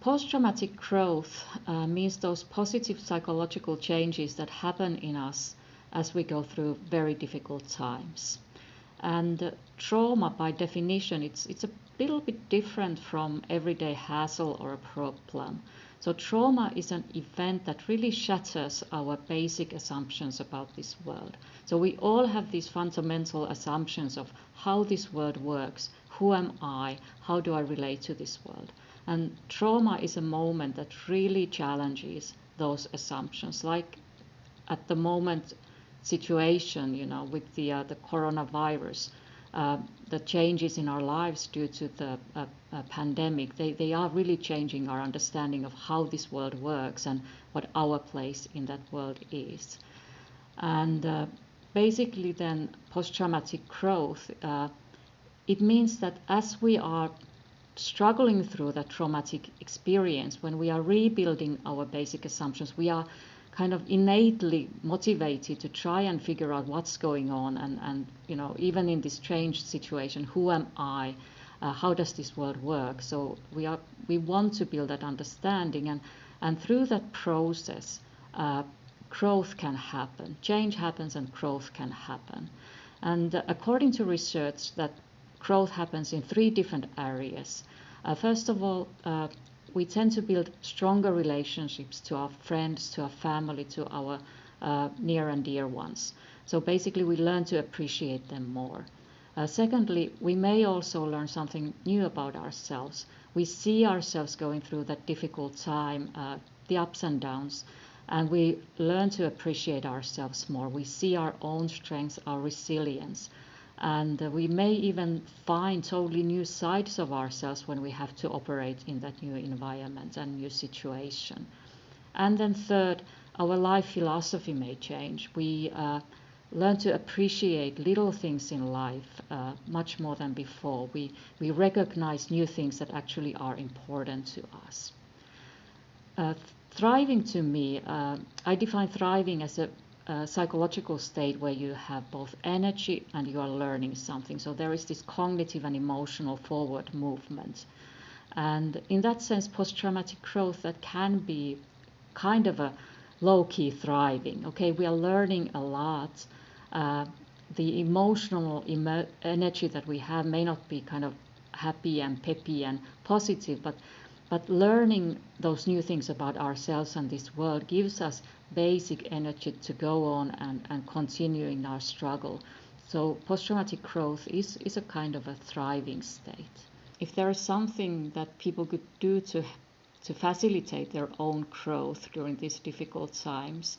Post-traumatic growth means those positive psychological changes that happen in us as we go through very difficult times. And trauma, by definition, it's a little bit different from everyday hassle or a problem. So trauma is an event that really shatters our basic assumptions about this world. So we all have these fundamental assumptions of how this world works, who am I, how do I relate to this world. And trauma is a moment that really challenges those assumptions, like at the moment situation, with the coronavirus, the changes in our lives due to the pandemic, they are really changing our understanding of how this world works and what our place in that world is. And basically then post-traumatic growth, it means that as we are struggling through that traumatic experience, when we are rebuilding our basic assumptions, we are kind of innately motivated to try and figure out what's going on, and even in this strange situation, who am I, how does this world work? So we want to build that understanding, and through that process growth can happen, change happens and growth can happen. And according to research, that growth happens in 3 different areas. First of all, we tend to build stronger relationships to our friends, to our family, to our near and dear ones. So basically we learn to appreciate them more. Secondly, we may also learn something new about ourselves. We see ourselves going through that difficult time, the ups and downs, and we learn to appreciate ourselves more. We see our own strengths, our resilience. And we may even find totally new sides of ourselves when we have to operate in that new environment and new situation. And then third, our life philosophy may change. We learn to appreciate little things in life much more than before. We recognize new things that actually are important to us. Thriving, to me, I define thriving as a psychological state where you have both energy and you are learning something. So there is this cognitive and emotional forward movement. And in that sense, post-traumatic growth, that can be kind of a low-key thriving. Okay, we are learning a lot. The emotional energy that we have may not be kind of happy and peppy and positive, but learning those new things about ourselves and this world gives us basic energy to go on and continue in our struggle. So post-traumatic growth is a kind of a thriving state. If there is something that people could do to facilitate their own growth during these difficult times,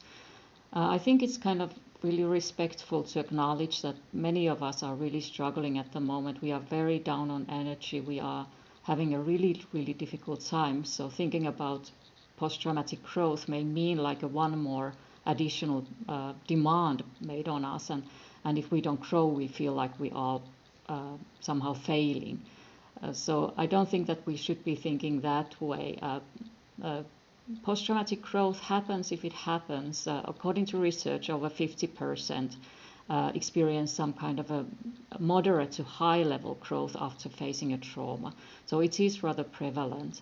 I think it's kind of really respectful to acknowledge that many of us are really struggling at the moment. We are very down on energy. We are having a really, really difficult time. So thinking about post-traumatic growth may mean like one more additional demand made on us. And if we don't grow, we feel like we are somehow failing. So I don't think that we should be thinking that way. Post-traumatic growth happens if it happens. According to research, over 50% experience some kind of a moderate to high level growth after facing a trauma. So it is rather prevalent.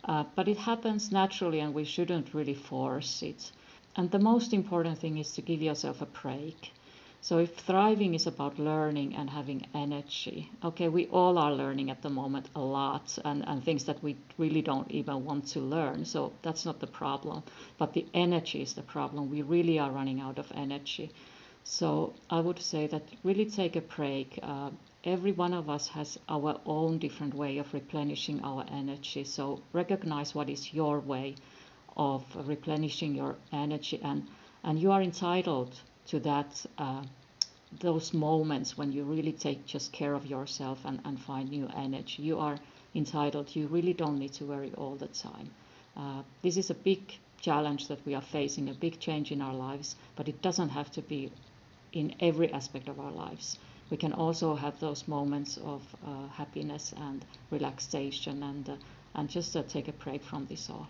But it happens naturally and we shouldn't really force it. And the most important thing is to give yourself a break. So if thriving is about learning and having energy, okay, we all are learning at the moment a lot and things that we really don't even want to learn. So that's not the problem, but the energy is the problem. We really are running out of energy. So I would say that really take a break. Every one of us has our own different way of replenishing our energy. So recognize what is your way of replenishing your energy, and you are entitled to that, those moments when you really take just care of yourself and find new energy. You are entitled. You really don't need to worry all the time. This is a big challenge that we are facing, a big change in our lives, but it doesn't have to be in every aspect of our lives. We can also have those moments of happiness and relaxation and just take a break from this all.